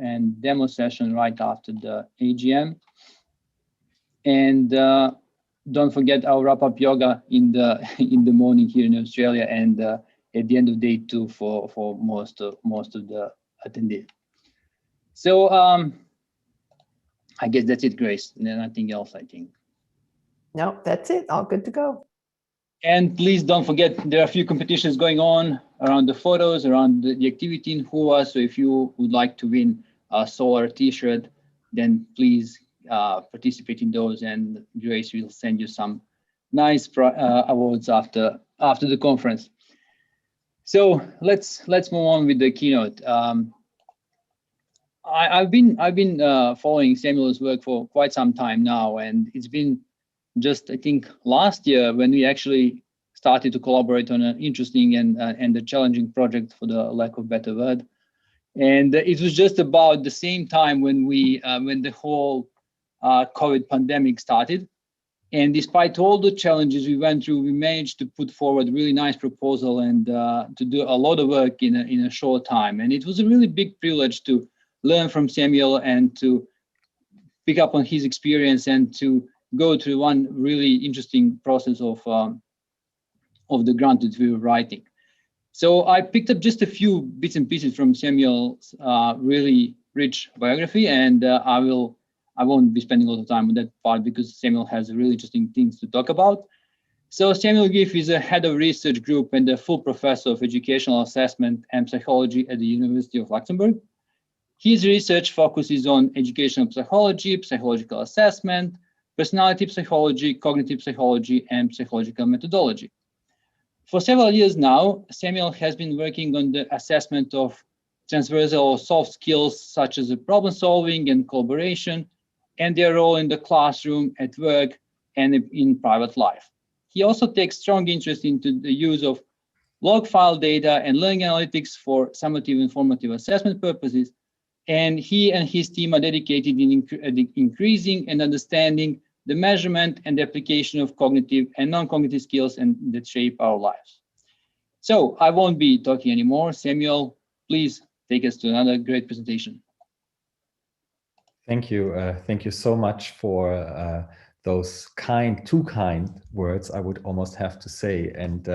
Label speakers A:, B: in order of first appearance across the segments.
A: and demo session right after the AGM. And don't forget our wrap-up yoga in the morning here in Australia, and at the end of day 2 for most of the attendees. So I guess that's it, Grace. And nothing else, I think.
B: No, that's it. All good to go.
A: And please don't forget, there are a few competitions going on around the photos, around the activity in Hua. So if you would like to win a solar t-shirt, then please participate in those, and Grace will send you some nice awards after the conference. So let's move on with the keynote. I've been following Samuel's work for quite some time now, and it's been just, I think, last year when we actually started to collaborate on an interesting and a challenging project, for the lack of a better word. And it was just about the same time when the whole COVID pandemic started. And despite all the challenges we went through, we managed to put forward a really nice proposal and to do a lot of work in a short time. And it was a really big privilege to learn from Samuel and to pick up on his experience and to go through one really interesting process of the grant that we were writing. So I picked up just a few bits and pieces from Samuel's really rich biography, and I won't be spending a lot of time on that part because Samuel has really interesting things to talk about. So Samuel Giff is a head of research group and a full professor of educational assessment and psychology at the University of Luxembourg. His research focuses on educational psychology, psychological assessment, personality psychology, cognitive psychology, and psychological methodology. For several years now, Samuel has been working on the assessment of transversal or soft skills such as problem solving and collaboration, and their role in the classroom, at work, and in private life. He also takes strong interest into the use of log file data and learning analytics for summative and formative assessment purposes, and he and his team are dedicated in increasing and understanding the measurement and the application of cognitive and non-cognitive skills and that shape our lives. So I won't be talking anymore. Samuel, please take us to another great presentation.
C: Thank you. Thank you so much for those too kind words, I would almost have to say. And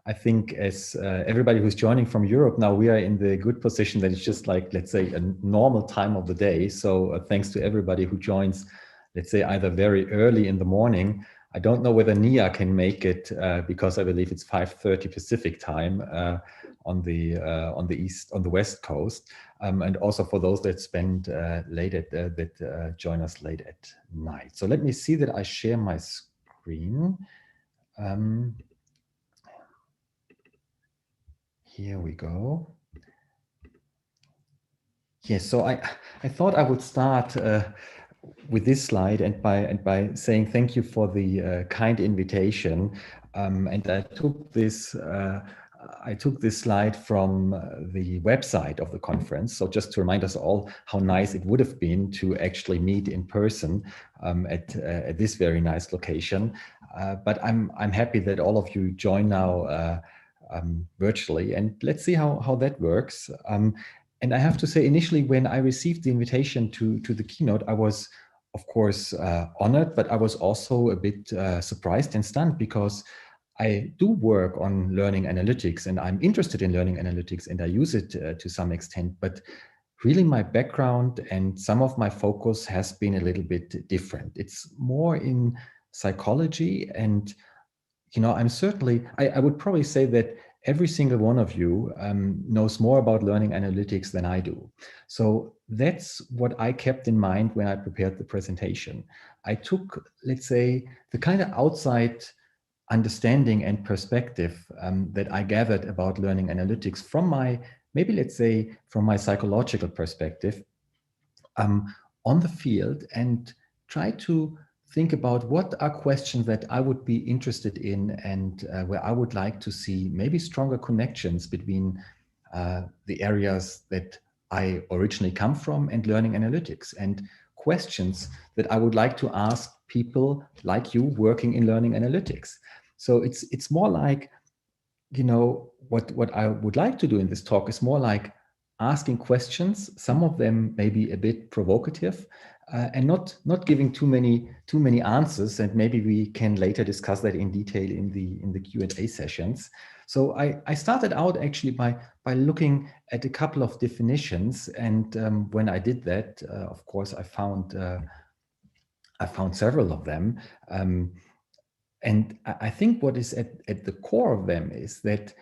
C: I think as everybody who's joining from Europe now, we are in the good position that it's just like, let's say, a normal time of the day. So thanks to everybody who joins, let's say, either very early in the morning. I don't know whether Nia can make it because I believe it's 5:30 Pacific time on the West Coast, and also for those that spend that join us late at night. So let me see that I share my screen. Here we go. Yes, so I thought I would start with this slide and by saying thank you for the kind invitation. And I took this slide from the website of the conference. So just to remind us all how nice it would have been to actually meet in person at this very nice location. But I'm happy that all of you join now virtually, and let's see how that works. And I have to say, initially, when I received the invitation to the keynote, I was, of course, honored, but I was also a bit surprised and stunned because I do work on learning analytics and I'm interested in learning analytics and I use it to some extent, but really my background and some of my focus has been a little bit different. It's more in psychology, and I would probably say that every single one of you knows more about learning analytics than I do. So that's what I kept in mind when I prepared the presentation. I took, let's say, the kind of outside understanding and perspective that I gathered about learning analytics from from my psychological perspective on the field, and try to think about what are questions that I would be interested in and where I would like to see maybe stronger connections between the areas that I originally come from and learning analytics, and questions that I would like to ask people like you working in learning analytics. So it's more like, what I would like to do in this talk is more like asking questions, some of them maybe a bit provocative, and not giving too many answers. And maybe we can later discuss that in detail in the Q&A sessions. So I started out actually by looking at a couple of definitions, and when I did that, of course, I found several of them. And I think what is at the core of them is that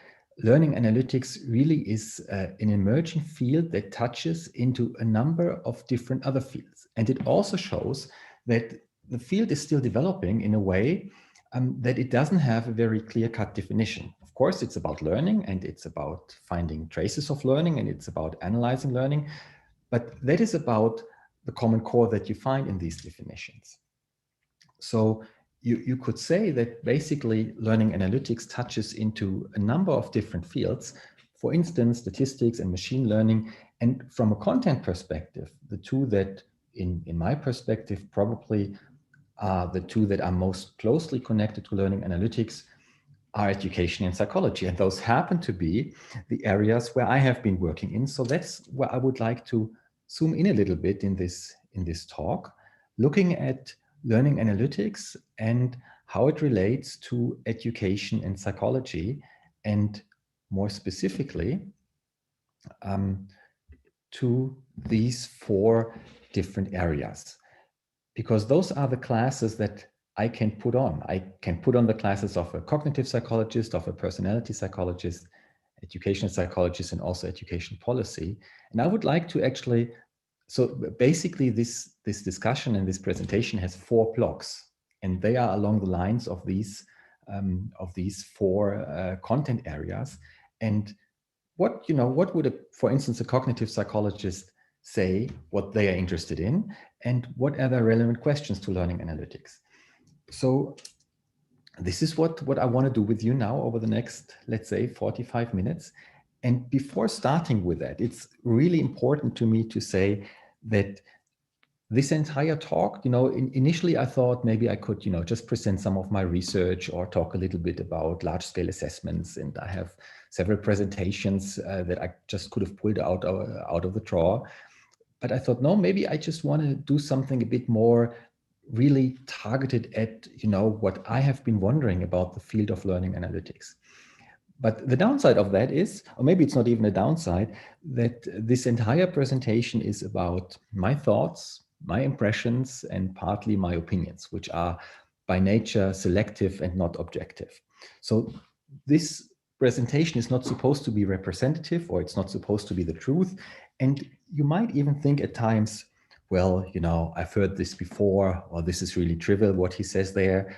C: learning analytics really is an emerging field that touches into a number of different other fields. And it also shows that the field is still developing in a way that it doesn't have a very clear-cut definition. Of course, it's about learning, and it's about finding traces of learning, and it's about analyzing learning. But that is about the common core that you find in these definitions. So you could say that basically learning analytics touches into a number of different fields, for instance, statistics and machine learning. And from a content perspective, the two that, in my perspective, probably are the two that are most closely connected to learning analytics are education and psychology. And those happen to be the areas where I have been working in. So that's where I would like to zoom in a little bit in this talk, looking at learning analytics and how it relates to education and psychology, and more specifically to these four different areas, because those are the classes that I can put on. I can put on the classes of a cognitive psychologist, of a personality psychologist, educational psychologist, and also education policy. And I would like to actually, so basically this discussion and this presentation has 4 blocks, and they are along the lines of these 4 content areas. And what would, for instance, a cognitive psychologist say what they are interested in, and what are the relevant questions to learning analytics? So this is what I want to do with you now over the next, let's say, 45 minutes. And before starting with that, it's really important to me to say that this entire talk, initially I thought maybe I could, just present some of my research or talk a little bit about large-scale assessments. And I have several presentations that I just could have pulled out of the drawer. But I thought, no, maybe I just want to do something a bit more really targeted at, what I have been wondering about the field of learning analytics. But the downside of that is, or maybe it's not even a downside, that this entire presentation is about my thoughts, my impressions, and partly my opinions, which are by nature selective and not objective. So this presentation is not supposed to be representative, or it's not supposed to be the truth. And you might even think at times, well, I've heard this before, or this is really trivial what he says there,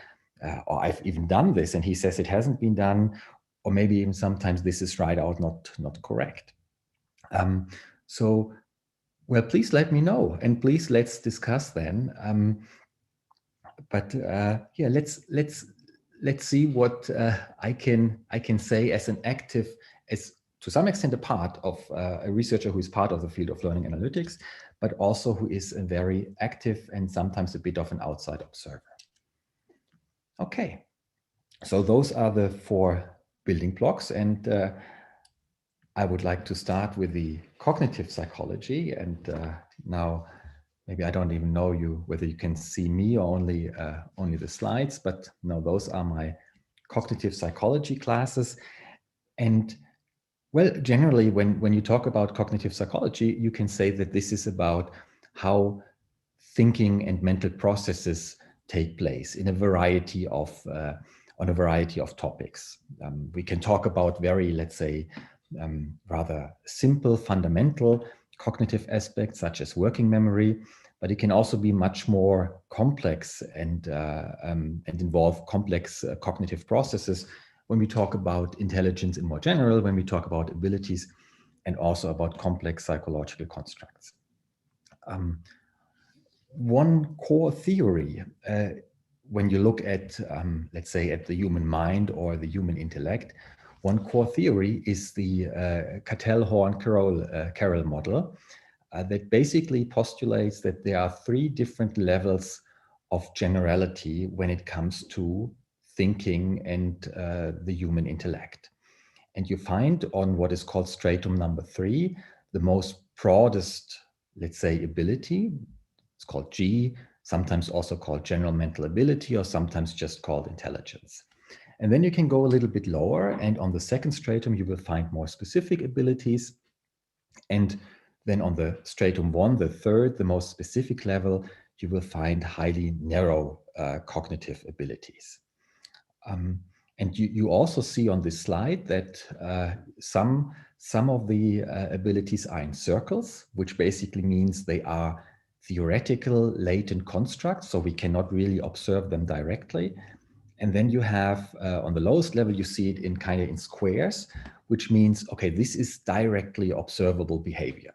C: or I've even done this and he says it hasn't been done, or maybe even sometimes this is right out not correct. So, well, please let me know, and please let's discuss then. Yeah, let's see what I can say as an active, as to some extent a part of a researcher who is part of the field of learning analytics, but also who is a very active and sometimes a bit of an outside observer. Okay, so those are the 4 building blocks, and I would like to start with the cognitive psychology. And now maybe I don't even know whether you can see me or only the slides, but no, those are my cognitive psychology classes. And well, generally, when you talk about cognitive psychology, you can say that this is about how thinking and mental processes take place in a variety of on a variety of topics. We can talk about very, let's say, rather simple, fundamental cognitive aspects such as working memory, but it can also be much more complex and involve complex cognitive processes when we talk about intelligence in more general, when we talk about abilities, and also about complex psychological constructs. One core theory, when you look at, let's say, at the human mind or the human intellect, one core theory is the Cattell-Horn-Carroll model that basically postulates that there are 3 different levels of generality when it comes to thinking and the human intellect. And you find on what is called stratum number 3, the most broadest, let's say, ability. It's called G, sometimes also called general mental ability, or sometimes just called intelligence. And then you can go a little bit lower, and on the second stratum, you will find more specific abilities. And then on the stratum 1, the third, the most specific level, you will find highly narrow cognitive abilities. And you also see on this slide that some of the abilities are in circles, which basically means they are theoretical latent constructs, so we cannot really observe them directly. And then you have, on the lowest level, you see it in kind of in squares, which means, okay, this is directly observable behavior.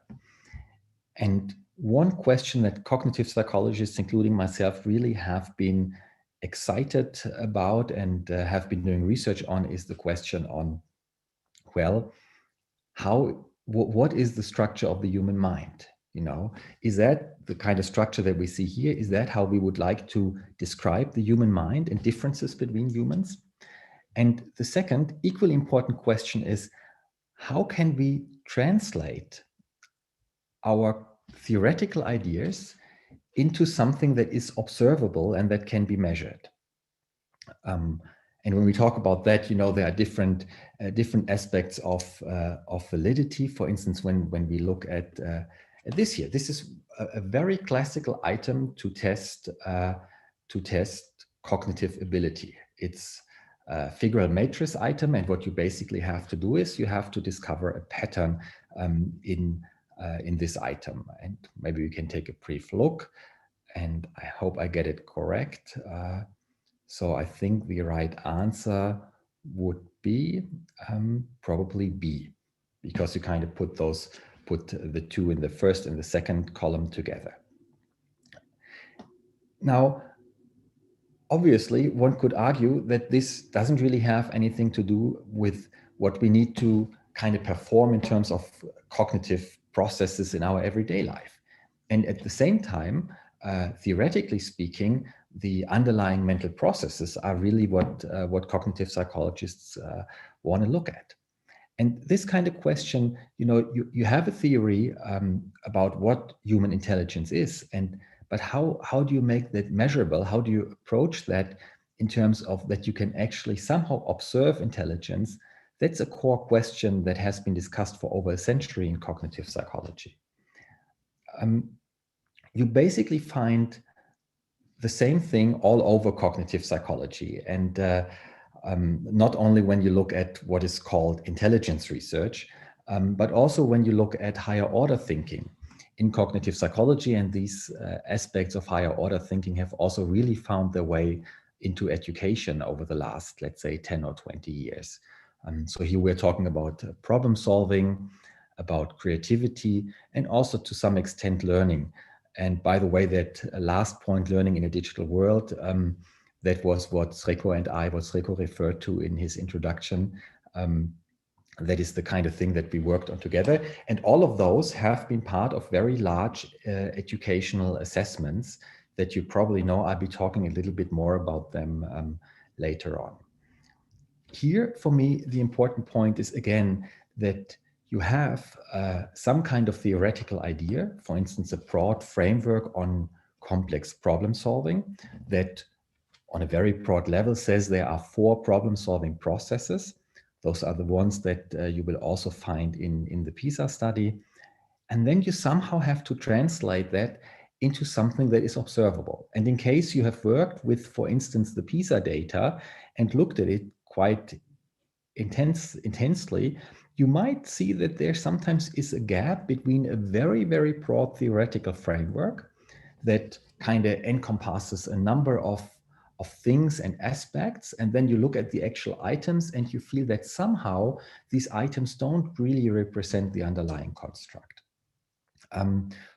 C: And one question that cognitive psychologists, including myself, really have been excited about and have been doing research on is the question on, well, what is the structure of the human mind? You know, is that the kind of structure that we see here? Is that how we would like to describe the human mind and differences between humans? And the second equally important question is, how can we translate our theoretical ideas into something that is observable and that can be measured? And when we talk about that, you know, there are different aspects of validity. For instance, when we look at this here, this is a very classical item to test cognitive ability. It's a figural matrix item, and what you basically have to do is you have to discover a pattern in this item. And maybe we can take a brief look, and I hope I get it correct. So I think the right answer would be probably B, because you kind of put the two in the first and the second column together. Now, obviously, one could argue that this doesn't really have anything to do with what we need to kind of perform in terms of cognitive processes in our everyday life. And at the same time, theoretically speaking, the underlying mental processes are really what cognitive psychologists want to look at. And this kind of question, you know, you have a theory about what human intelligence is, but how do you make that measurable? How do you approach that in terms of that you can actually somehow observe intelligence? That's a core question that has been discussed for over a century in cognitive psychology. You basically find the same thing all over cognitive psychology. And not only when you look at what is called intelligence research, but also when you look at higher order thinking in cognitive psychology. And these aspects of higher order thinking have also really found their way into education over the last, let's say, 10 or 20 years. So here we're talking about problem solving, about creativity, and also to some extent learning. And by the way, that last point, learning in a digital world, that was what Sreko referred to in his introduction. That is the kind of thing that we worked on together. And all of those have been part of very large educational assessments that you probably know. I'll be talking a little bit more about them later on. Here, for me, the important point is, again, that you have some kind of theoretical idea, for instance, a broad framework on complex problem solving that on a very broad level says there are 4 problem-solving processes. Those are the ones that you will also find in the Pisa study. And then you somehow have to translate that into something that is observable. And in case you have worked with, for instance, the Pisa data and looked at it quite intensely, you might see that there sometimes is a gap between a very, very broad theoretical framework that kind of encompasses a number of things and aspects, and then you look at the actual items and you feel that somehow these items don't really represent the underlying construct.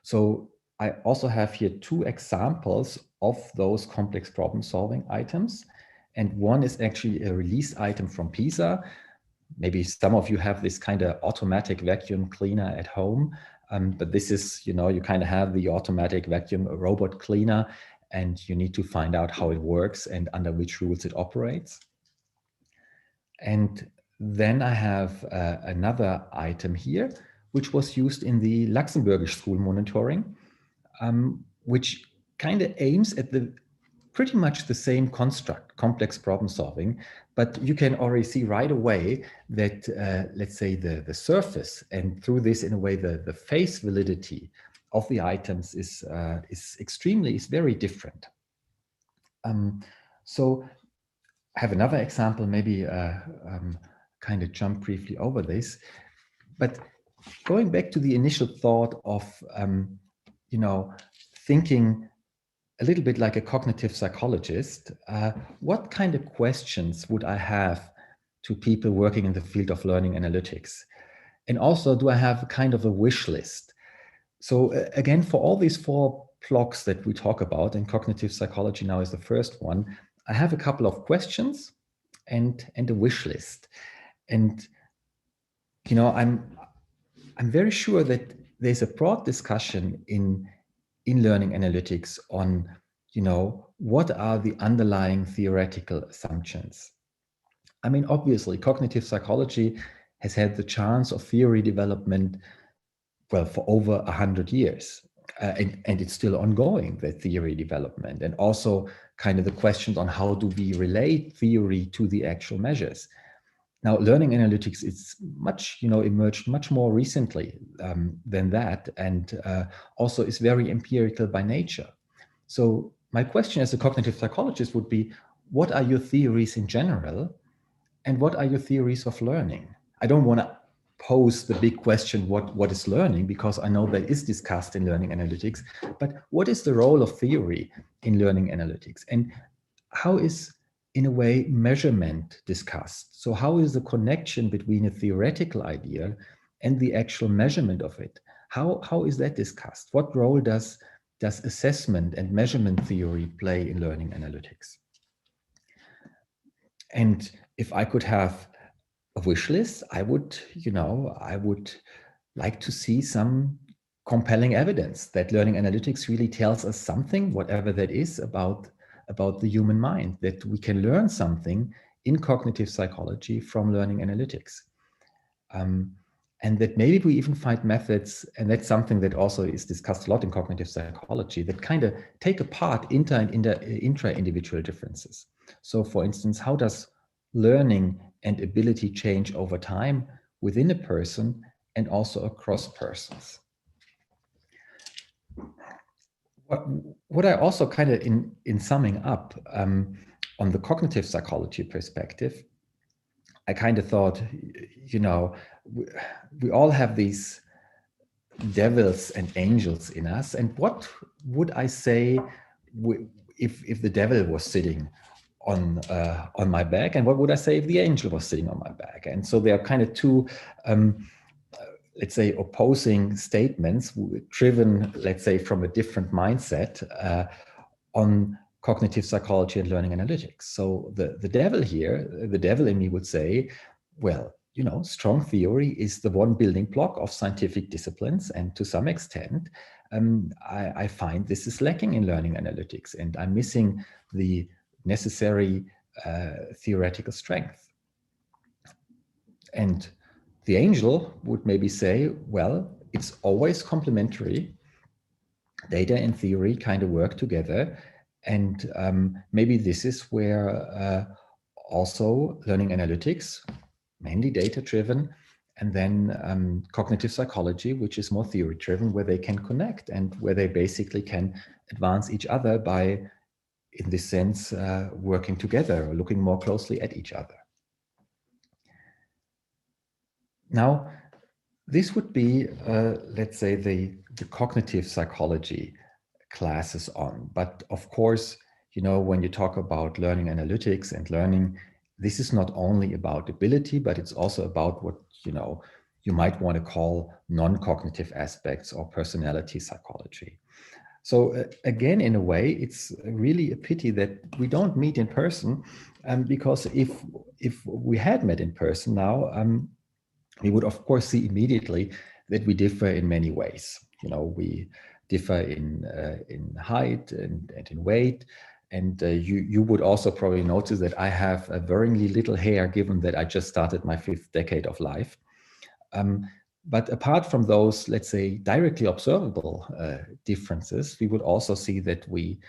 C: So I also have here 2 examples of those complex problem-solving items. And one is actually a release item from Pisa. Maybe some of you have this kind of automatic vacuum cleaner at home, but this is, you know, you kind of have the automatic vacuum robot cleaner, and you need to find out how it works and under which rules it operates. And then I have another item here, which was used in the Luxembourgish school monitoring, which kind of aims at the pretty much the same construct, complex problem solving, but you can already see right away that, let's say, the surface, and through this, in a way, the face validity of the items is very different. So I have another example, maybe kind of jump briefly over this, but going back to the initial thought of, you know, thinking a little bit like a cognitive psychologist, what kind of questions would I have to people working in the field of learning analytics? And also, do I have a kind of a wish list? So again, for all these 4 blocks that we talk about, and cognitive psychology now is the first one, I have a couple of questions and a wish list. And, you know, I'm very sure that there's a broad discussion in learning analytics on, you know, what are the underlying theoretical assumptions? I mean, obviously, cognitive psychology has had the chance of theory development, well, for over 100 years. And it's still ongoing, the theory development, and also kind of the questions on how do we relate theory to the actual measures. Now, learning analytics is much, you know, emerged much more recently than that, and also is very empirical by nature. So my question as a cognitive psychologist would be, what are your theories in general, and what are your theories of learning? I don't want to pose the big question, what is learning, because I know that is discussed in learning analytics, but what is the role of theory in learning analytics? And how is, in a way, measurement discussed? So how is the connection between a theoretical idea and the actual measurement of it? How is that discussed? What role does assessment and measurement theory play in learning analytics? And if I could have a wish list, I would, you know, I would like to see some compelling evidence that learning analytics really tells us something, whatever that is, about the human mind, that we can learn something in cognitive psychology from learning analytics. And that maybe we even find methods, and that's something that also is discussed a lot in cognitive psychology, that kind of take apart intra-individual differences. So for instance, how does learning and ability change over time within a person and also across persons? What I also kind of, in summing up on the cognitive psychology perspective, I kind of thought, you know, we all have these devils and angels in us. And what would I say if the devil was sitting on my back, and what would I say if the angel was sitting on my back? And so there are kind of 2, let's say, opposing statements driven, let's say, from a different mindset on cognitive psychology and learning analytics. So the devil here, the devil in me would say, well, you know, strong theory is the one building block of scientific disciplines, and to some extent, I find this is lacking in learning analytics, and I'm missing the necessary theoretical strength. And the angel would maybe say, well, it's always complementary. Data and theory kind of work together. And maybe this is where also learning analytics, mainly data-driven, and then cognitive psychology, which is more theory-driven, where they can connect and where they basically can advance each other by, in this sense, working together or looking more closely at each other. Now, this would be, let's say, the cognitive psychology classes on. But of course, you know, when you talk about learning analytics and learning, this is not only about ability, but it's also about what, you know, you might want to call non-cognitive aspects or personality psychology. So again, in a way, it's really a pity that we don't meet in person, because if we had met in person now, we would of course see immediately that we differ in many ways. You know, we differ in height and in weight. And you would also probably notice that I have a worryingly little hair, given that I just started my 5th decade of life. But apart from those, let's say, directly observable differences, we would also see that we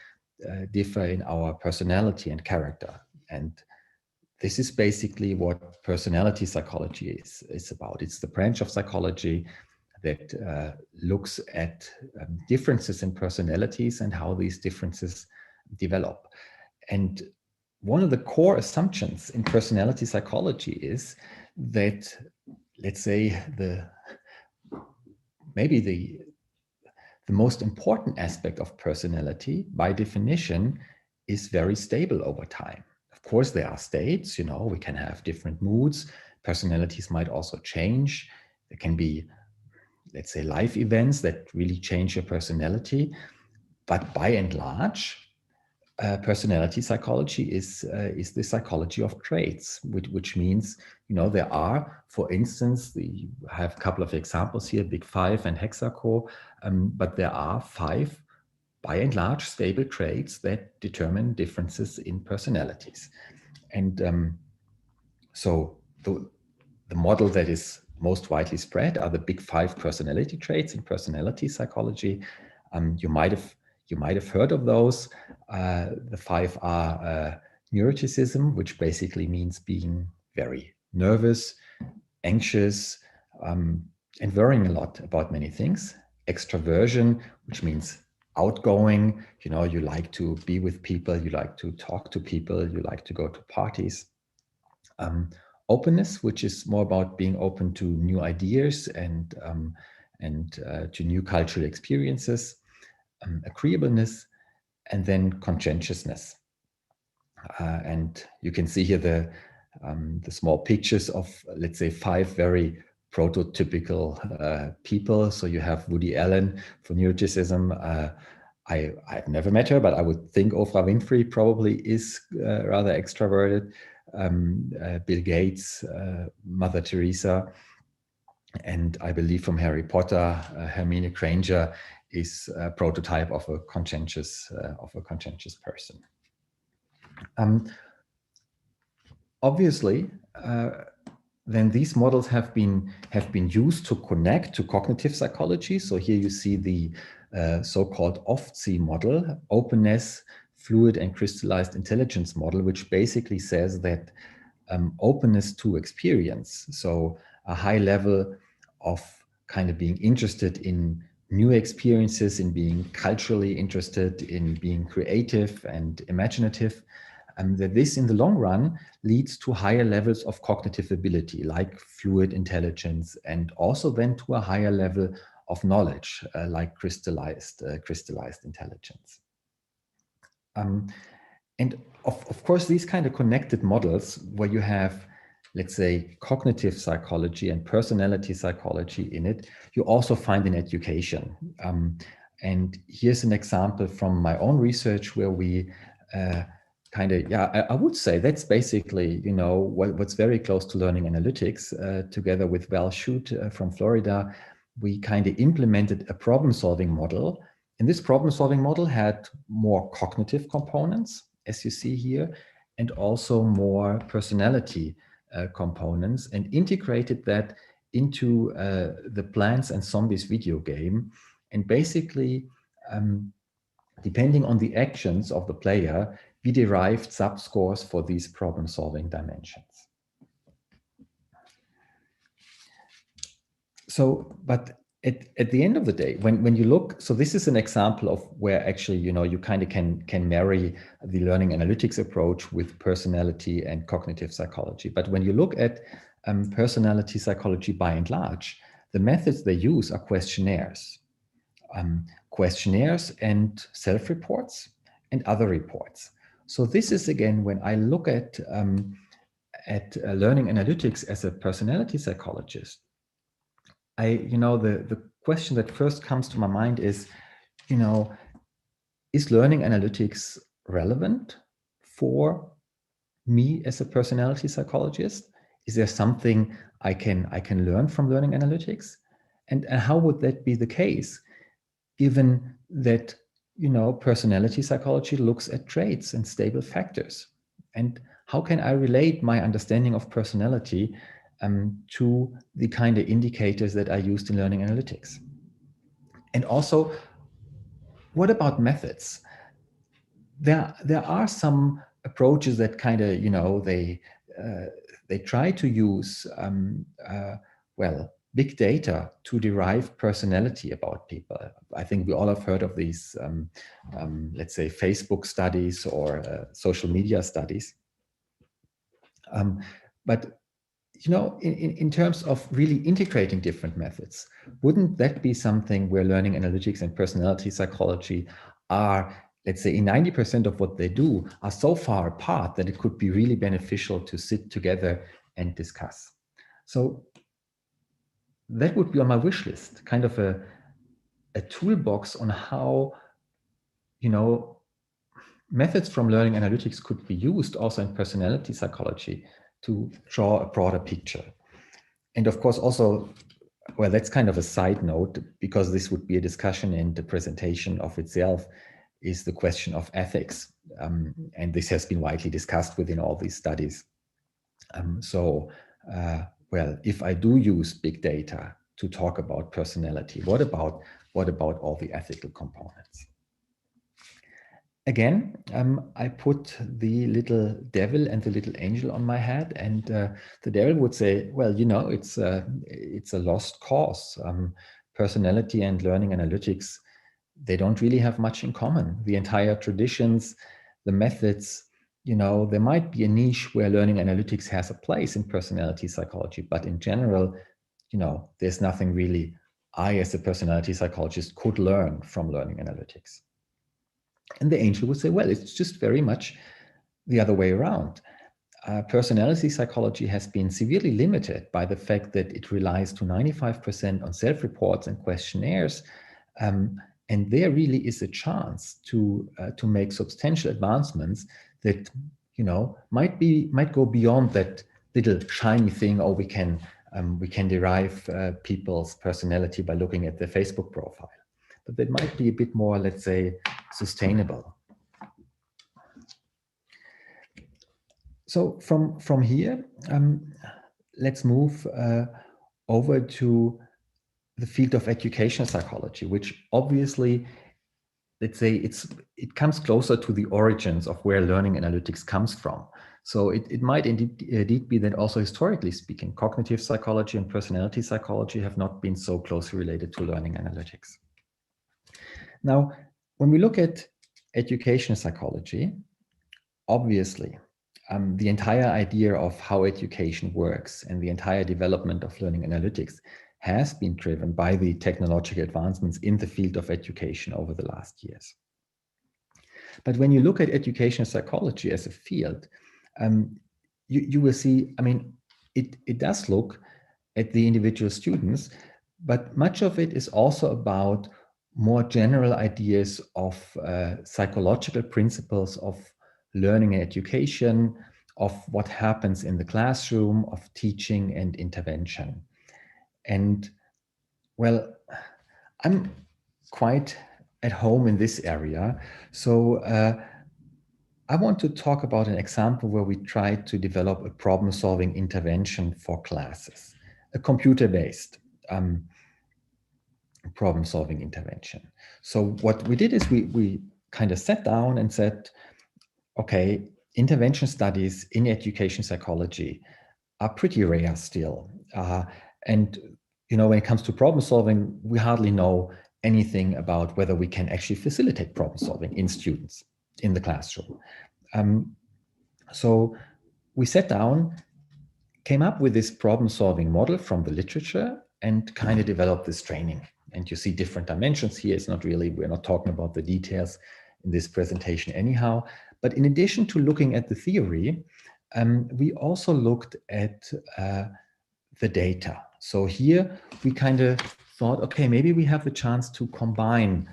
C: differ in our personality and character. And this is basically what personality psychology is about. It's the branch of psychology that looks at differences in personalities and how these differences develop. And one of the core assumptions in personality psychology is that, let's say, maybe the most important aspect of personality, by definition, is very stable over time. Of course, there are states, we can have different moods. Personalities might also change. There can be, let's say, life events that really change your personality. But by and large, personality psychology is the psychology of traits, which means, there are, for instance, I have a couple of examples here, Big Five and Hexaco, but there are 5, by and large, stable traits that determine differences in personalities. And so the model that is most widely spread are the Big 5 personality traits in personality psychology. You might have heard of those. The 5 are Neuroticism, which basically means being very nervous, anxious, and worrying a lot about many things. Extraversion, which means outgoing. You like to be with people, you like to talk to people, you like to go to parties. Openness, which is more about being open to new ideas and to new cultural experiences. Agreeableness, and then conscientiousness. And you can see here the small pictures of, let's say, 5 very prototypical people. So you have Woody Allen for Neuroticism. I've never met her, but I would think Oprah Winfrey probably is rather extroverted. Bill Gates, Mother Teresa, and I believe from Harry Potter, Hermione Granger is a prototype of a conscientious person. Obviously, then these models have been used to connect to cognitive psychology. So here you see the so-called OFTSI model, openness, fluid and crystallized intelligence model, which basically says that openness to experience, so a high level of kind of being interested in new experiences, in being culturally interested, in being creative and imaginative, that this in the long run leads to higher levels of cognitive ability, like fluid intelligence, and also then to a higher level of knowledge, like crystallized intelligence. And of course, these kind of connected models where you have, let's say, cognitive psychology and personality psychology in it, you also find in education. And here's an example from my own research where we I would say that's basically, what's very close to learning analytics. Together with Val Shute from Florida, we kind of implemented a problem-solving model. And this problem-solving model had more cognitive components, as you see here, and also more personality components, and integrated that into the Plants and Zombies video game. And basically, depending on the actions of the player, we derived subscores for these problem-solving dimensions. So, but at the end of the day, when you look, so this is an example of where actually, you kind of can marry the learning analytics approach with personality and cognitive psychology. But when you look at personality psychology by and large, the methods they use are questionnaires. Questionnaires and self-reports and other reports. So this is, again, when I look at learning analytics as a personality psychologist, the question that first comes to my mind is, is learning analytics relevant for me as a personality psychologist? Is there something I can learn from learning analytics? And how would that be the case, given that, personality psychology looks at traits and stable factors? And how can I relate my understanding of personality to the kind of indicators that are used in learning analytics. And also, what about methods? There are some approaches that kind of, they try to use, big data to derive personality about people. I think we all have heard of these, let's say, Facebook studies or social media studies. But in terms of really integrating different methods, wouldn't that be something where learning analytics and personality psychology are, let's say, in 90% of what they do, are so far apart that it could be really beneficial to sit together and discuss? So that would be on my wish list, kind of a toolbox on how, methods from learning analytics could be used also in personality psychology to draw a broader picture. And of course, also, well, that's kind of a side note, because this would be a discussion and the presentation of itself is the question of ethics. And this has been widely discussed within all these studies. Well, if I do use big data to talk about personality, what about all the ethical components? Again, I put the little devil and the little angel on my head, and the devil would say, well, it's a lost cause. Personality and learning analytics, they don't really have much in common. The entire traditions, the methods, there might be a niche where learning analytics has a place in personality psychology, but in general, there's nothing really I, as a personality psychologist, could learn from learning analytics. And the angel would say, well, it's just very much the other way around. Personality psychology has been severely limited by the fact that it relies to 95% on self-reports and questionnaires. And there really is a chance to make substantial advancements that, might go beyond that little shiny thing, or we can derive people's personality by looking at their Facebook profile. But that might be a bit more, let's say, sustainable. So from here, let's move over to the field of educational psychology, which obviously, let's say, it comes closer to the origins of where learning analytics comes from. So it might indeed be that also historically speaking, cognitive psychology and personality psychology have not been so closely related to learning analytics. Now, when we look at educational psychology, obviously, the entire idea of how education works and the entire development of learning analytics has been driven by the technological advancements in the field of education over the last years. But when you look at educational psychology as a field, you will see, it does look at the individual students, but much of it is also about more general ideas of psychological principles of learning and education, of what happens in the classroom, of teaching and intervention. And well, I'm quite at home in this area. So I want to talk about an example where we tried to develop a problem-solving intervention for classes, a computer-based problem-solving intervention. So what we did is we kind of sat down and said, okay, intervention studies in education psychology are pretty rare still. And when it comes to problem solving, we hardly know anything about whether we can actually facilitate problem solving in students in the classroom. So we sat down, came up with this problem solving model from the literature, and kind of developed this training. And you see different dimensions here. It's not really, we're not talking about the details in this presentation anyhow. But in addition to looking at the theory, we also looked at the data. So here we kind of thought, okay, maybe we have the chance to combine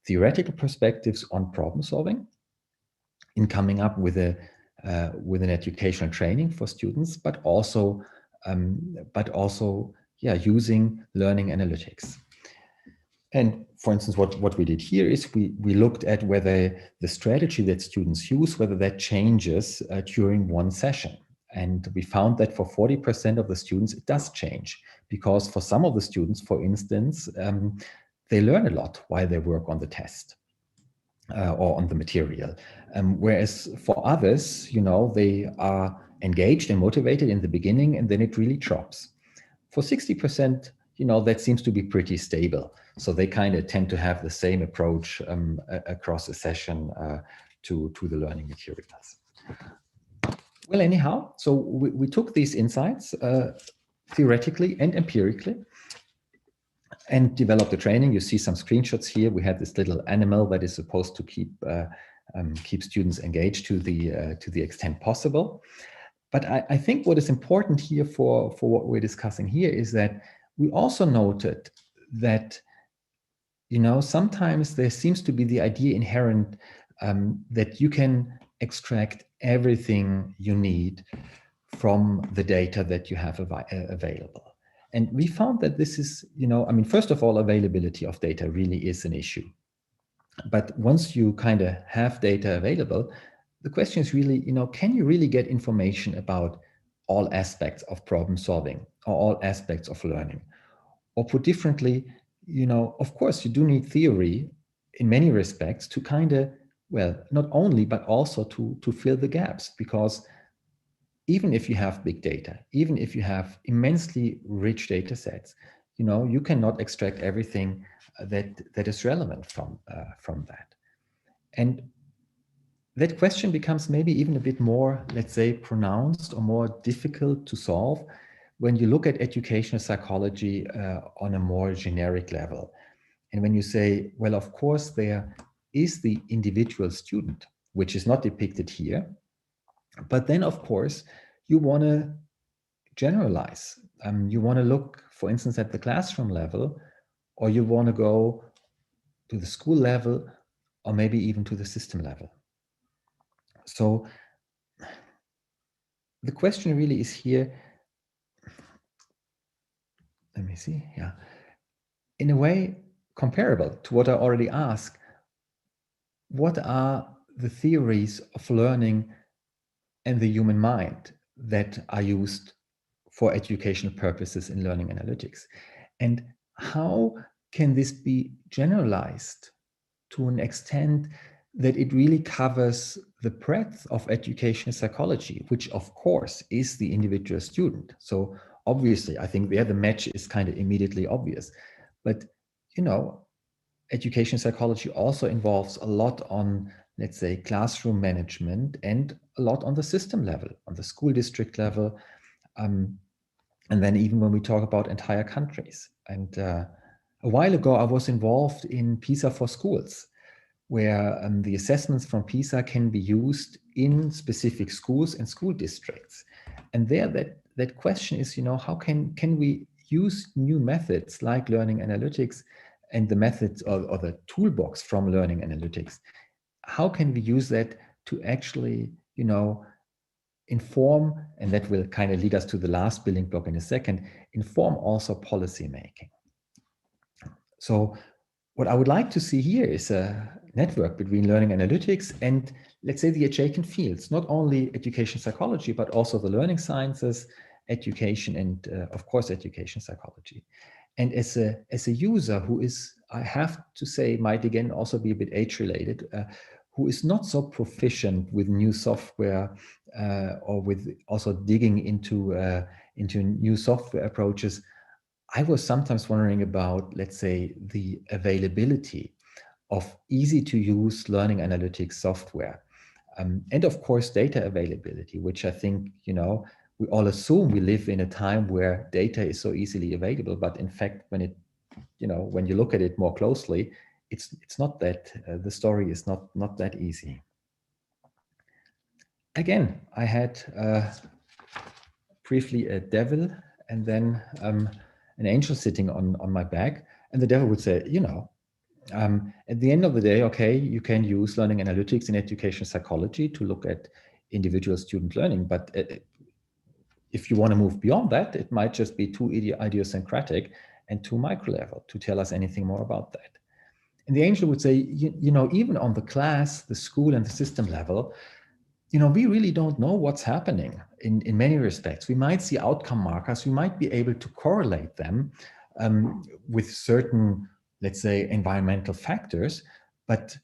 C: theoretical perspectives on problem solving in coming up with an educational training for students, but also using learning analytics. And for instance, what we did here is we looked at whether the strategy that students use, whether that changes during one session. And we found that for 40% of the students, it does change, because for some of the students, for instance, they learn a lot while they work on the test or on the material. Whereas for others, you know, they are engaged and motivated in the beginning, and then it really drops. For 60%, you know, that seems to be pretty stable. So they kind of tend to have the same approach across a session to the learning materials. Well, anyhow, so we took these insights theoretically and empirically and developed the training. You see some screenshots here. We had this little animal that is supposed to keep students engaged to the extent possible. But I think what is important here for what we're discussing here is that we also noted that, you know, sometimes there seems to be the idea inherent that you can extract everything you need from the data that you have available. And we found that this is, you know, I mean, first of all, availability of data really is an issue. But once you kind of have data available, the question is really, you know, can you really get information about all aspects of problem solving or all aspects of learning? Or put differently, you know, of course, you do need theory in many respects to kind of, well, not only, but also to fill the gaps, because even if you have big data, even if you have immensely rich data sets, you know, you cannot extract everything that is relevant from that. And that question becomes maybe even a bit more, let's say, pronounced or more difficult to solve when you look at educational psychology on a more generic level. And when you say, well, of course, there is the individual student, which is not depicted here. But then, of course, you want to generalize. You want to look, for instance, at the classroom level, or you want to go to the school level, or maybe even to the system level. So the question really is here, let me see, yeah. In a way comparable to what I already asked, what are the theories of learning and the human mind that are used for educational purposes in learning analytics? And how can this be generalized to an extent that it really covers the breadth of educational psychology, which of course is the individual student? So obviously, I think there the match is kind of immediately obvious. But, you know, education psychology also involves a lot on, let's say, classroom management, and a lot on the system level, on the school district level, and then even when we talk about entire countries. And a while ago, I was involved in Pisa for schools, where the assessments from Pisa can be used in specific schools and school districts. And there, that question is, you know, how can we use new methods like learning analytics and the methods or the toolbox from learning analytics? How can we use that to actually, you know, inform, and that will kind of lead us to the last building block in a second, inform also policy making. So what I would like to see here is a network between learning analytics and, let's say, the adjacent fields, not only education psychology, but also the learning sciences, education, and of course, education psychology. And as a user who is, I have to say, might again also be a bit age-related, who is not so proficient with new software or with also digging into new software approaches, I was sometimes wondering about, let's say, the availability of easy to use learning analytics software. And of course, data availability, which I think, you know, we all assume we live in a time where data is so easily available, but in fact, when it, you know, when you look at it more closely, it's not that, the story is not that easy. Again, I had briefly a devil and then an angel sitting on my back, and the devil would say, you know, at the end of the day, okay, you can use learning analytics in education psychology to look at individual student learning, but if you want to move beyond that, it might just be too idiosyncratic and too micro level to tell us anything more about that. And the angel would say, you know, even on the class, the school, and the system level, you know, we really don't know what's happening in many respects. We might see outcome markers, we might be able to correlate them with certain, let's say, environmental factors, but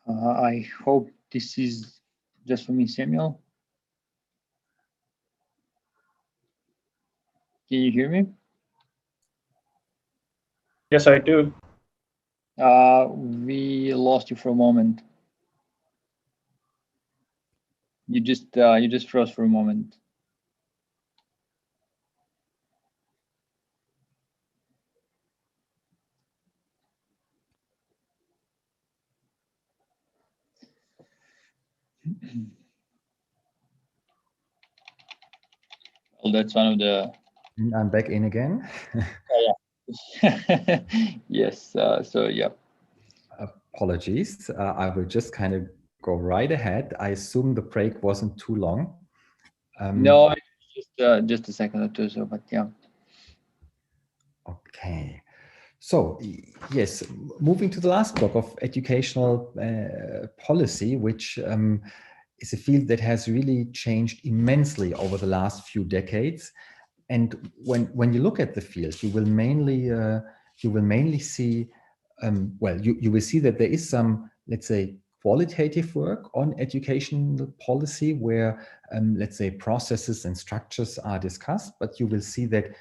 A: I hope this is just for me, Samuel. Can you hear me?
D: Yes, I do.
A: We lost you for a moment. You just froze for a moment. Well, that's one of the.
C: I'm back in again.
A: Oh, yeah. Yes. So yeah.
C: Apologies. I will just kind of go right ahead. I assume the break wasn't too long.
A: No, just a second or two. So, but yeah.
C: Okay. So yes, moving to the last block of educational policy, which is a field that has really changed immensely over the last few decades. And when you look at the field, you will mainly see, you will see that there is some, let's say, qualitative work on educational policy where, let's say, processes and structures are discussed, but you will see that,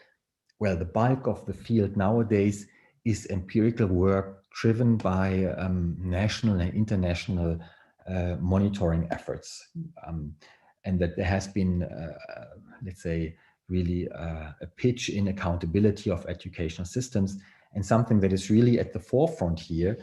C: well, the bulk of the field nowadays is empirical work driven by national and international monitoring efforts. And that there has been, let's say, really a pitch in accountability of educational systems. And something that is really at the forefront here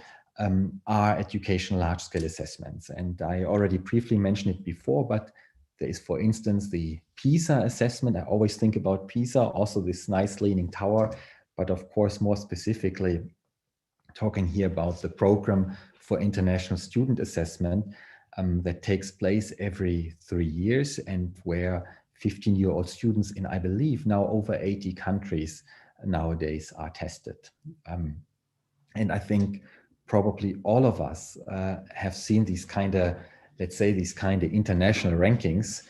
C: are educational large-scale assessments. And I already briefly mentioned it before, but there is, for instance, the Pisa assessment. I always think about Pisa, also this nice leaning tower, but of course, more specifically, talking here about the program for international student assessment that takes place every 3 years and where 15-year-old students in, I believe, now over 80 countries nowadays are tested. And I think probably all of us have seen these kind of, let's say, these kind of international rankings.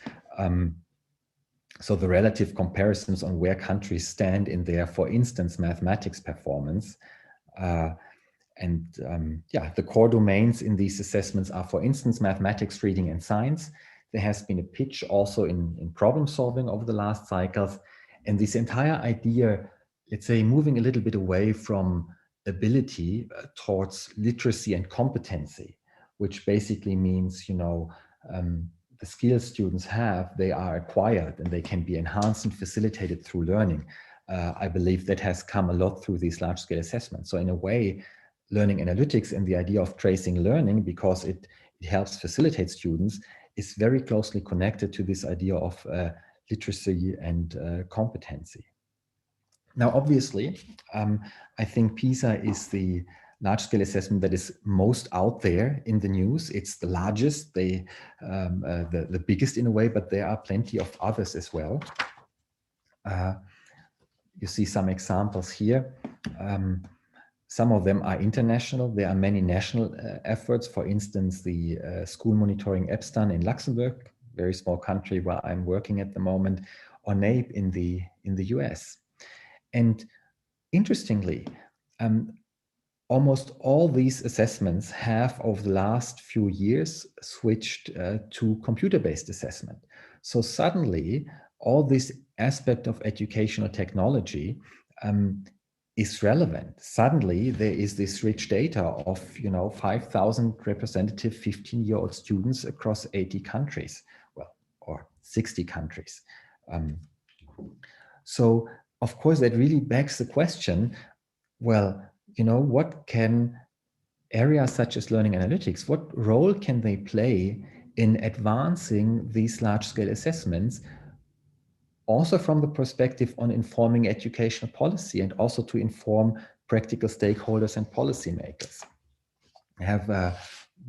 C: So the relative comparisons on where countries stand in their, for instance, mathematics performance. The core domains in these assessments are, for instance, mathematics, reading, and science. There has been a pitch also in problem solving over the last cycles. And this entire idea, let's say, moving a little bit away from ability towards literacy and competency, which basically means, the skills students have, they are acquired and they can be enhanced and facilitated through learning. I believe that has come a lot through these large-scale assessments. So in a way, learning analytics and the idea of tracing learning, because it helps facilitate students, is very closely connected to this idea of literacy and competency. Now, obviously, I think PISA is the large-scale assessment that is most out there in the news. It's the largest, the biggest in a way, but there are plenty of others as well. You see some examples here. Some of them are international. There are many national efforts. For instance, the school monitoring EBSTAN in Luxembourg, very small country where I'm working at the moment, or NAEP in the US. And interestingly, almost all these assessments have over the last few years switched to computer-based assessment. So suddenly, all this aspect of educational technology is relevant. Suddenly, there is this rich data of 5,000 representative 15-year-old students across 80 countries, or 60 countries. So, of course, that really begs the question, well, what can areas such as learning analytics, what role can they play in advancing these large-scale assessments, also from the perspective on informing educational policy and also to inform practical stakeholders and policymakers? I have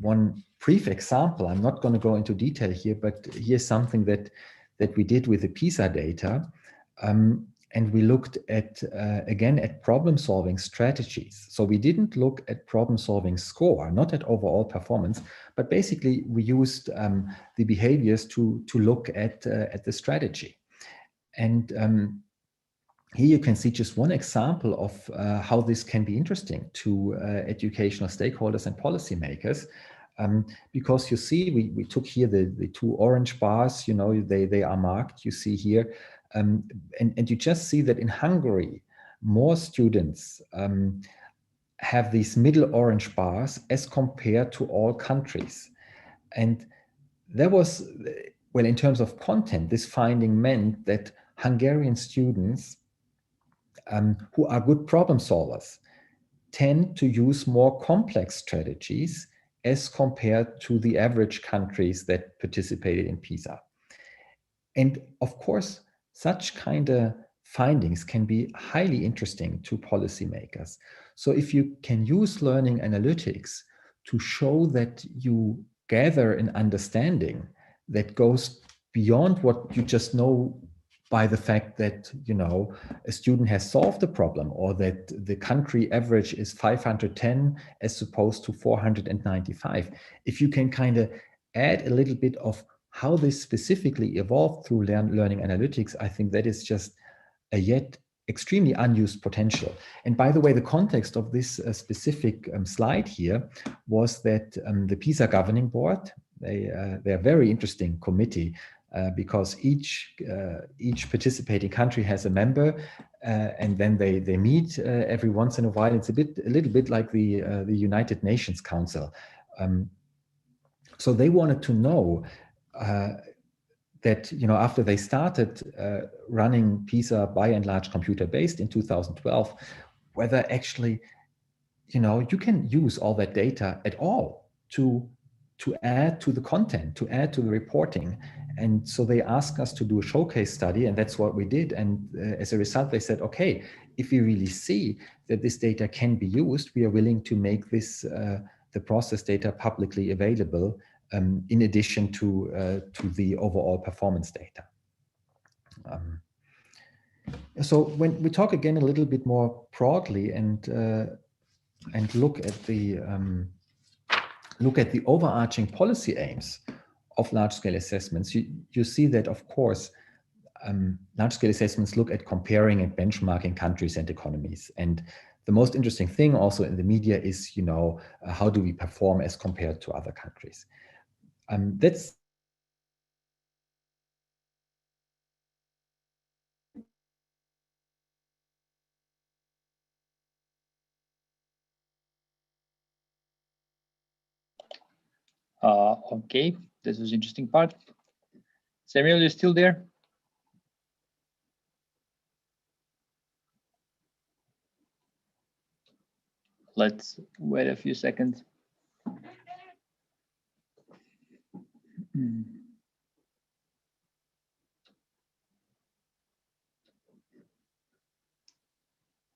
C: one brief example. I'm not going to go into detail here, but here's something that we did with the Pisa data. And we looked at, again, at problem-solving strategies. So we didn't look at problem-solving score, not at overall performance, but basically we used the behaviors to look at the strategy. And here you can see just one example of how this can be interesting to educational stakeholders and policymakers. Because you see, we took here the two orange bars, you know, they are marked, you see here. And you just see that in Hungary, more students have these middle orange bars as compared to all countries. And there was, well, in terms of content, this finding meant that Hungarian students who are good problem solvers tend to use more complex strategies as compared to the average countries that participated in Pisa. And of course, such kind of findings can be highly interesting to policymakers. So if you can use learning analytics to show that you gather an understanding that goes beyond what you just know by the fact that, you know, a student has solved a problem, or that the country average is 510 as opposed to 495. If you can kind of add a little bit of how this specifically evolved through learning analytics, I think that is just a yet extremely unused potential. And by the way, the context of this specific slide here was that the Pisa Governing Board, they're a very interesting committee because each participating country has a member, and then they meet every once in a while. It's a little bit like the United Nations Council. So they wanted to know that, you know, after they started running Pisa by and large computer-based in 2012, whether actually, you know, you can use all that data at all to add to the content, to add to the reporting. And so they asked us to do a showcase study, and that's what we did. And as a result, they said, okay, if we really see that this data can be used, we are willing to make this, the process data publicly available, in addition to the overall performance data. So when we talk again a little bit more broadly and look at the overarching policy aims of large-scale assessments, you see that, of course, large-scale assessments look at comparing and benchmarking countries and economies. And the most interesting thing also in the media is, you know, how do we perform as compared to other countries? That's
A: okay, this is interesting part. Samuel, you still there? Let's wait a few seconds.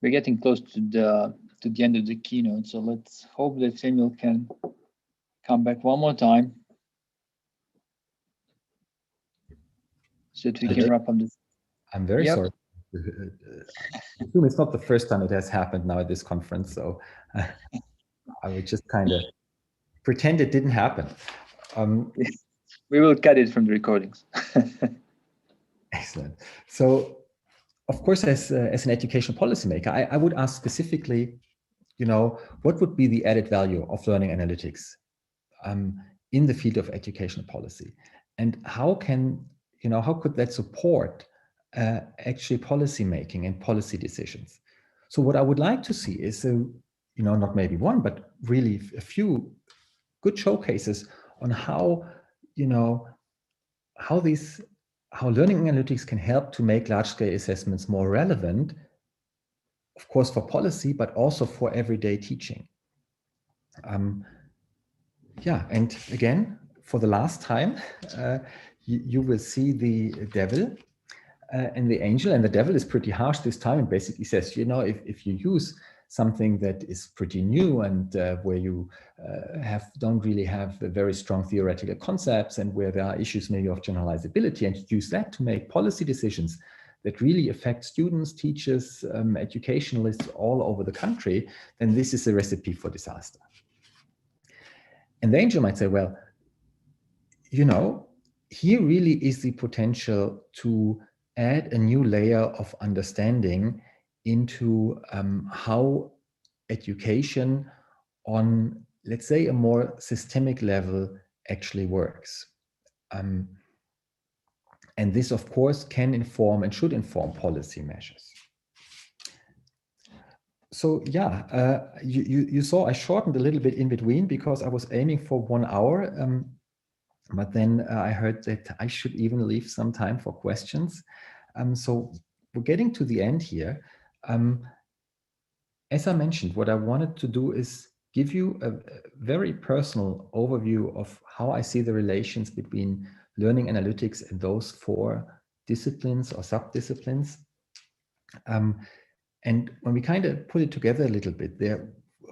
A: We're getting close to the end of the keynote, so let's hope that Samuel can come back one more time so that we can wrap up this.
C: I'm very sorry. I assume it's not the first time it has happened now at this conference, so I would just kind of pretend it didn't happen.
A: We will cut it from the recordings.
C: Excellent. So, of course, as an education policymaker, I would ask specifically, you know, what would be the added value of learning analytics in the field of educational policy, and how could that support actually policy making and policy decisions? So what I would like to see is, you know, not maybe one, but really a few good showcases on how, you know, how learning analytics can help to make large-scale assessments more relevant, of course, for policy, but also for everyday teaching. Yeah, and again, for the last time, you will see the devil and the angel, and the devil is pretty harsh this time and basically says, you know, if you use something that is pretty new and where you don't really have very strong theoretical concepts, and where there are issues maybe of generalizability, and use that to make policy decisions that really affect students, teachers, educationalists all over the country, then this is a recipe for disaster. And the angel might say, well, you know, here really is the potential to add a new layer of understanding into how education on, let's say, a more systemic level actually works. And this, of course, can inform and should inform policy measures. So yeah, you saw I shortened a little bit in between because I was aiming for 1 hour. But then I heard that I should even leave some time for questions. So we're getting to the end here. As I mentioned, what I wanted to do is give you a very personal overview of how I see the relations between learning analytics and those 4 disciplines or sub-disciplines. And when we kind of put it together a little bit,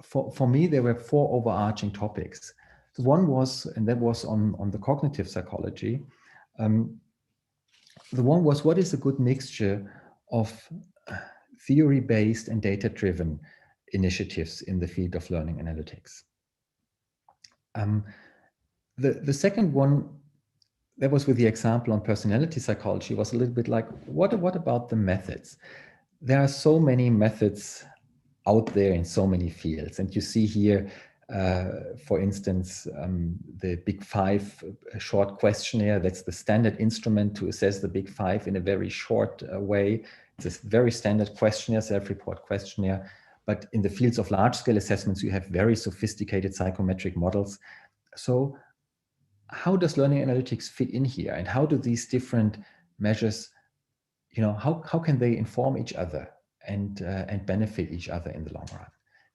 C: for me, there were 4 overarching topics. So one was, and that was on the cognitive psychology. The one was, what is a good mixture of theory-based and data-driven initiatives in the field of learning analytics? The second one, that was with the example on personality psychology, was a little bit like, what about the methods? There are so many methods out there in so many fields. And you see here, for instance, the Big Five short questionnaire. That's the standard instrument to assess the Big Five in a very short way. It's a very standard questionnaire, self-report questionnaire. But in the fields of large-scale assessments, you have very sophisticated psychometric models. So how does learning analytics fit in here? And how do these different measures, you know, how can they inform each other and benefit each other in the long run?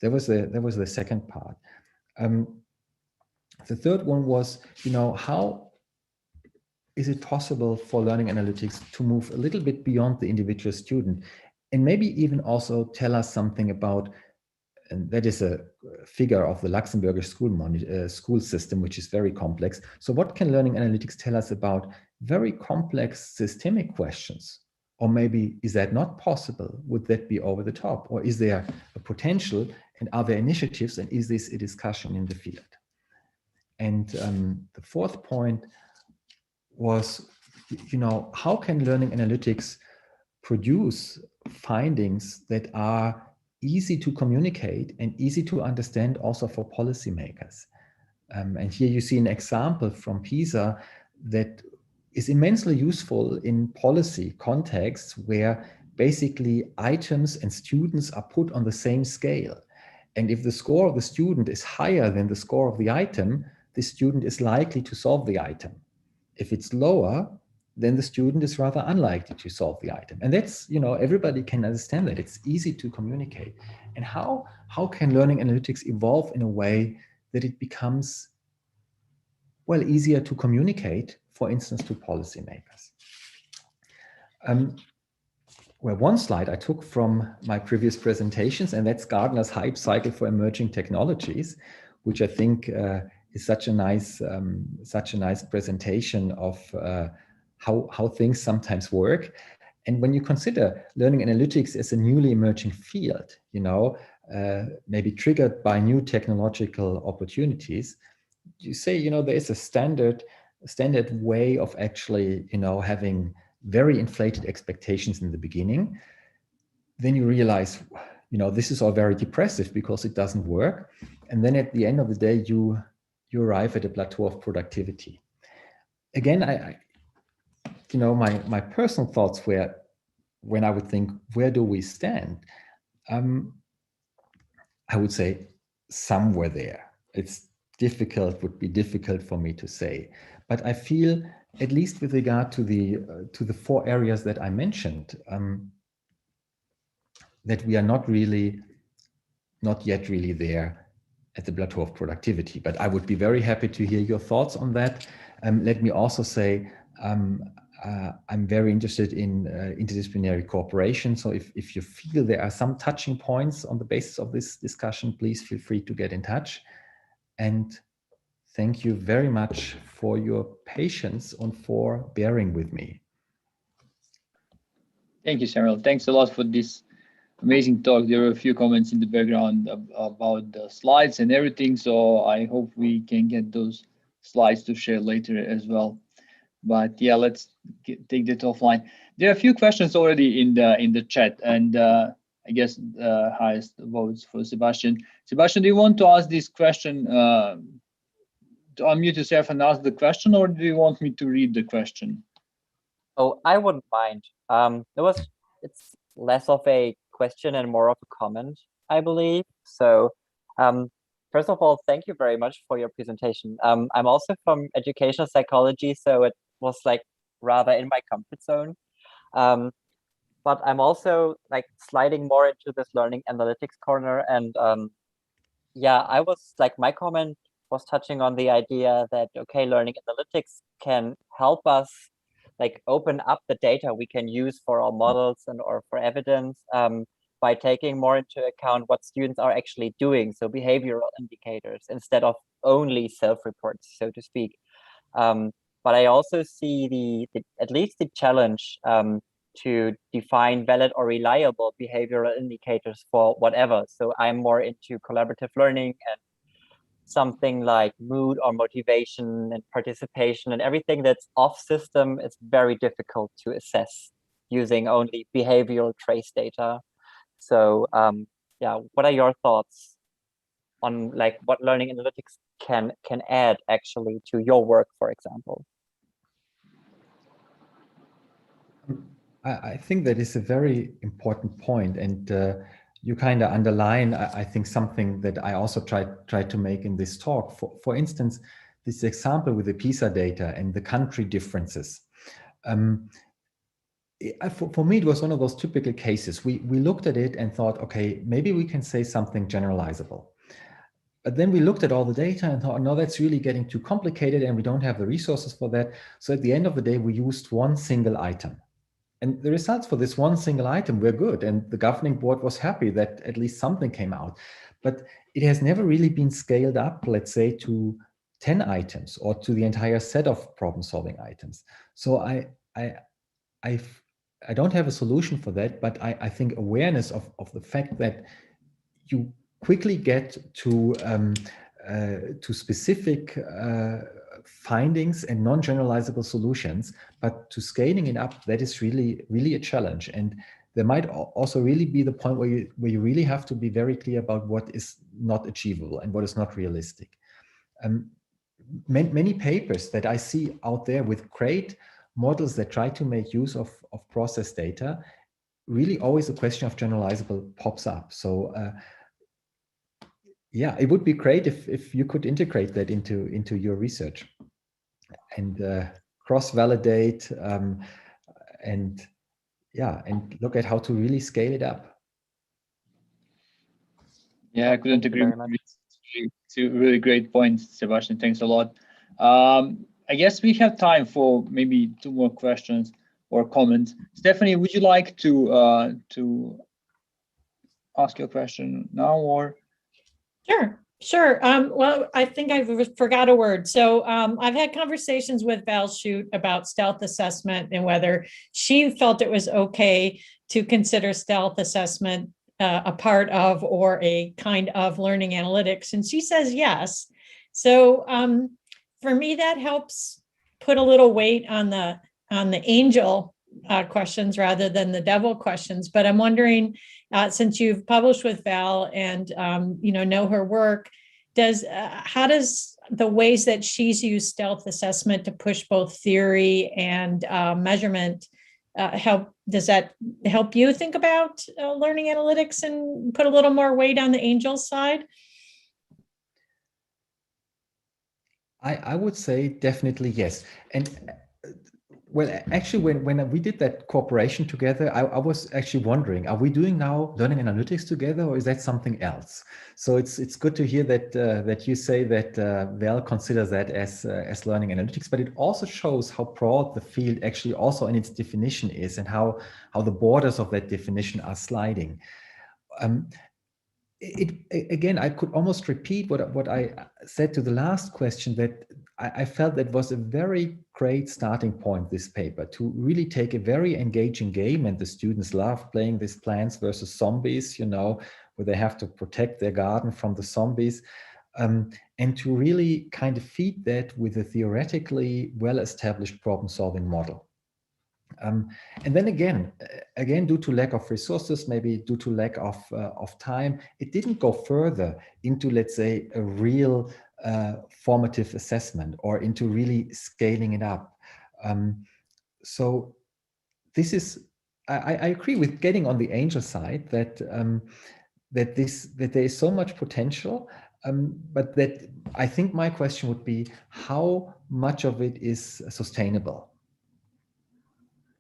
C: That was the second part. The third one was, you know, how is it possible for learning analytics to move a little bit beyond the individual student, and maybe even also tell us something about, and that is a figure of the Luxembourgish school system, which is very complex. So what can learning analytics tell us about very complex systemic questions? Or maybe, is that not possible? Would that be over the top? Or is there a potential, and are there initiatives, and is this a discussion in the field? And the fourth point was, you know, how can learning analytics produce findings that are easy to communicate and easy to understand also for policymakers? And here you see an example from Pisa that is immensely useful in policy contexts where basically items and students are put on the same scale. And if the score of the student is higher than the score of the item, the student is likely to solve the item. If it's lower, then the student is rather unlikely to solve the item. And that's, you know, everybody can understand that. It's easy to communicate. And how can learning analytics evolve in a way that it becomes, well, easier to communicate, for instance, to policymakers? Well, one slide I took from my previous presentations, and that's Gardner's hype cycle for emerging technologies, which I think is such a nice presentation of how things sometimes work. And when you consider learning analytics as a newly emerging field, you know, maybe triggered by new technological opportunities, you say, you know, there is a standard way of actually, you know, having very inflated expectations in the beginning. Then you realize, you know, this is all very depressive because it doesn't work. And then at the end of the day, you arrive at a plateau of productivity. Again, I you know, my personal thoughts were, when I would think, where do we stand? I would say somewhere there. Would be difficult for me to say, but I feel, at least with regard to the 4 areas that I mentioned, that we are not yet really there at the plateau of productivity. But I would be very happy to hear your thoughts on that. Let me also say, I'm very interested in interdisciplinary cooperation. So if you feel there are some touching points on the basis of this discussion, please feel free to get in touch. And thank you very much for your patience and for bearing with me.
A: Thank you, Samuel. Thanks a lot for this amazing talk. There were a few comments in the background about the slides and everything, so I hope we can get those slides to share later as well. But yeah, let's take that offline. There are a few questions already in the chat, and I guess highest votes for Sebastian. Sebastian, do you want to ask this question? To unmute yourself and ask the question, or do you want me to read the question?
D: Oh, I wouldn't mind. It's less of a question and more of a comment, I believe. So, first of all, thank you very much for your presentation. I'm also from educational psychology, so it was like rather in my comfort zone. But I'm also like sliding more into this learning analytics corner, and yeah, I was like, my comment was touching on the idea that, okay, learning analytics can help us like open up the data we can use for our models and or for evidence by taking more into account what students are actually doing. So behavioral indicators instead of only self-reports, so to speak. But I also see at least the challenge to define valid or reliable behavioral indicators for whatever. So I'm more into collaborative learning, and something like mood or motivation and participation and everything that's off system is very difficult to assess using only behavioral trace data. So yeah, what are your thoughts on like what learning analytics can add actually to your work, for example?
C: I think that is a very important point, and you kind of underline, I think, something that I also tried to make in this talk. For instance, this example with the Pisa data and the country differences. For me, it was one of those typical cases. We looked at it and thought, okay, maybe we can say something generalizable. But then we looked at all the data and thought, no, that's really getting too complicated and we don't have the resources for that. So at the end of the day, we used one single item. And the results for this one single item were good. And the governing board was happy that at least something came out. But it has never really been scaled up, let's say, to 10 items or to the entire set of problem-solving items. So I don't have a solution for that, but I think awareness of the fact that you quickly get to specific findings and non-generalizable solutions, but to scaling it up, that is really a challenge. And there might also really be the point where you really have to be very clear about what is not achievable and what is not realistic. Many papers that I see out there with great models that try to make use of process data, really always a question of generalizable pops up. So yeah, it would be great if you could integrate that into your research and cross-validate and look at how to really scale it up.
A: Yeah, I couldn't agree more. It's a really great point, Sebastian. Thanks a lot. I guess we have time for maybe 2 more questions or comments. Stephanie, would you like to ask your question now, or?
B: Sure. Well, I think I forgot a word. So I've had conversations with Val Shute about stealth assessment and whether she felt it was okay to consider stealth assessment a part of or a kind of learning analytics. And she says yes. So for me, that helps put a little weight on the angel questions rather than the devil questions. But I'm wondering, since you've published with Val and know her work, how does the ways that she's used stealth assessment to push both theory and measurement help? Does that help you think about learning analytics and put a little more weight on the angel side?
C: I would say definitely yes. And Well, actually, when we did that cooperation together, I was actually wondering, are we doing now learning analytics together, or is that something else? So it's good to hear that that you say that Val considers that as learning analytics, but it also shows how broad the field actually also in its definition is, and how the borders of that definition are sliding. Again, I could almost repeat what I said to the last question, that I felt that was a very great starting point, this paper, to really take a very engaging game, and the students love playing this Plants versus Zombies, you know, where they have to protect their garden from the zombies, and to really kind of feed that with a theoretically well-established problem-solving model. And then again, due to lack of resources, maybe due to lack of time, it didn't go further into, let's say, a real formative assessment, or into really scaling it up. So this is, I agree with getting on the angel side, that that there is so much potential, but that I think my question would be, how much of it is sustainable?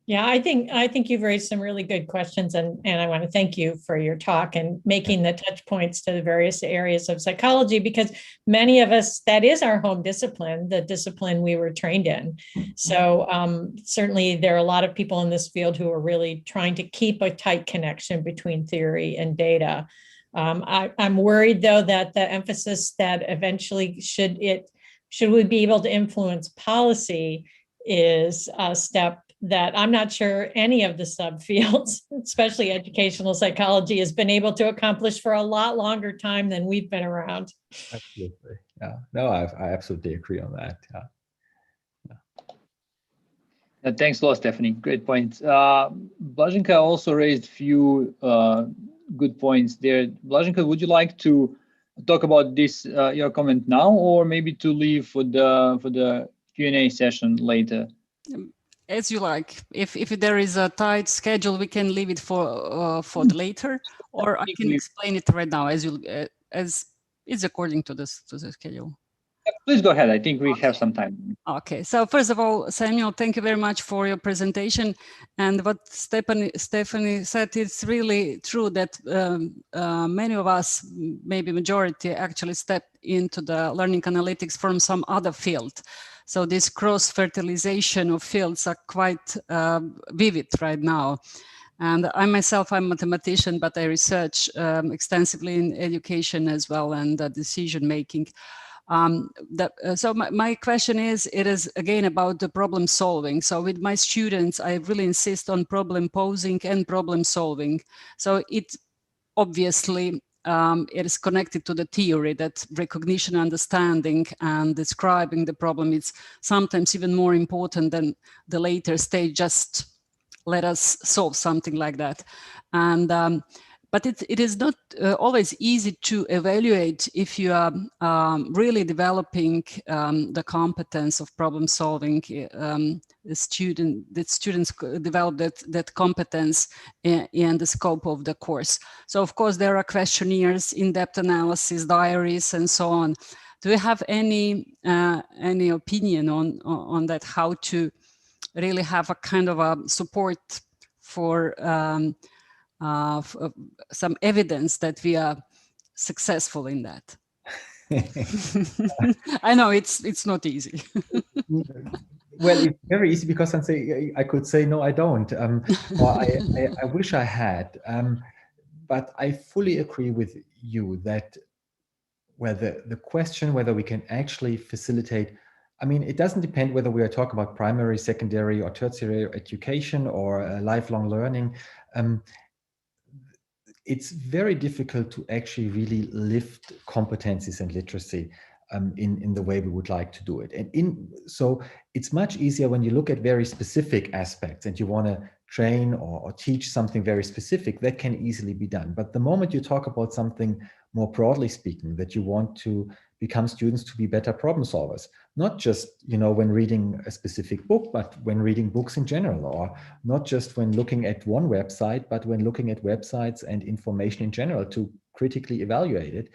B: Yeah, I think you've raised some really good questions, and I want to thank you for your talk and making the touch points to the various areas of psychology, because many of us, that is our home discipline, the discipline we were trained in. So certainly there are a lot of people in this field who are really trying to keep a tight connection between theory and data. I'm worried, though, that the emphasis that eventually should we be able to influence policy is a step that I'm not sure any of the subfields, especially educational psychology, has been able to accomplish for a lot longer time than we've been around.
C: Absolutely. Yeah. No, I absolutely agree on that. Yeah.
A: Thanks a lot, Stephanie. Great point. Blaženka also raised a few good points there. Blaženka, would you like to talk about this, your comment now, or maybe to leave for the Q&A session later?
E: As you like. If there is a tight schedule, we can leave it for the later, or I can explain it right now as it's according to the schedule.
A: Please go ahead. I think we have some time.
E: Okay. So first of all, Samuel, thank you very much for your presentation. And what Stephanie said, it's really true that many of us, maybe majority, actually step into the learning analytics from some other field. So this cross-fertilization of fields are quite vivid right now. And I myself, I'm a mathematician, but I research extensively in education as well, and decision-making. So my question is, it is again about the problem solving. So with my students, I really insist on problem posing and problem solving. So it obviously, it is connected to the theory that recognition, understanding, and describing the problem is sometimes even more important than the later stage, just let us solve something like that. And but it is not always easy to evaluate if you are really developing the competence of problem solving. The students develop that competence in the scope of the course. So of course there are questionnaires, in-depth analysis, diaries, and so on. Do you have any opinion on that? How to really have a kind of a support for some evidence that we are successful in that? I know it's not easy.
C: Well, it's very easy, because I could say no, I don't. Or I wish I had. But I fully agree with you that the question whether we can actually facilitate, I mean, it doesn't depend whether we are talking about primary, secondary, or tertiary education, or lifelong learning. It's very difficult to actually really lift competencies and literacy in the way we would like to do it. And so it's much easier when you look at very specific aspects and you want to train or teach something very specific, that can easily be done. But the moment you talk about something more broadly speaking, that you want to become students to be better problem solvers, not just, you know, when reading a specific book, but when reading books in general, or not just when looking at one website, but when looking at websites and information in general to critically evaluate it,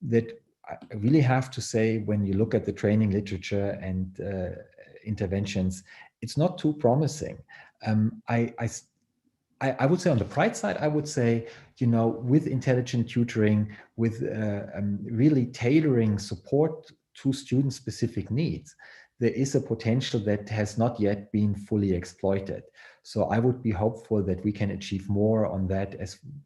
C: that I really have to say, when you look at the training literature and interventions, it's not too promising. I would say on the bright side, I would say, with intelligent tutoring, with really tailoring support to student-specific needs, there is a potential that has not yet been fully exploited. So I would be hopeful that we can achieve more on that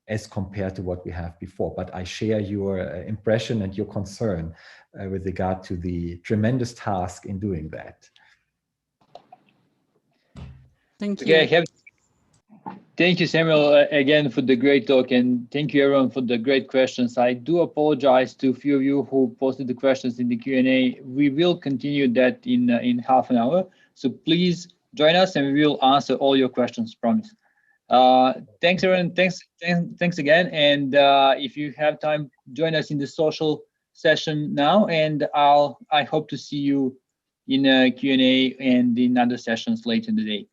C: as compared to what we have before. But I share your impression and your concern with regard to the tremendous task in doing that.
E: Thank you.
A: Okay, thank you, Samuel, again for the great talk, and thank you everyone for the great questions. I do apologize to a few of you who posted the questions in the Q&A. We will continue that in half an hour, so please join us and we will answer all your questions, promise. Thanks everyone, thanks again, and if you have time, join us in the social session now, and I hope to see you in a Q&A and in other sessions later in the day.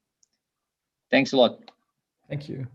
A: Thanks a lot.
C: Thank you.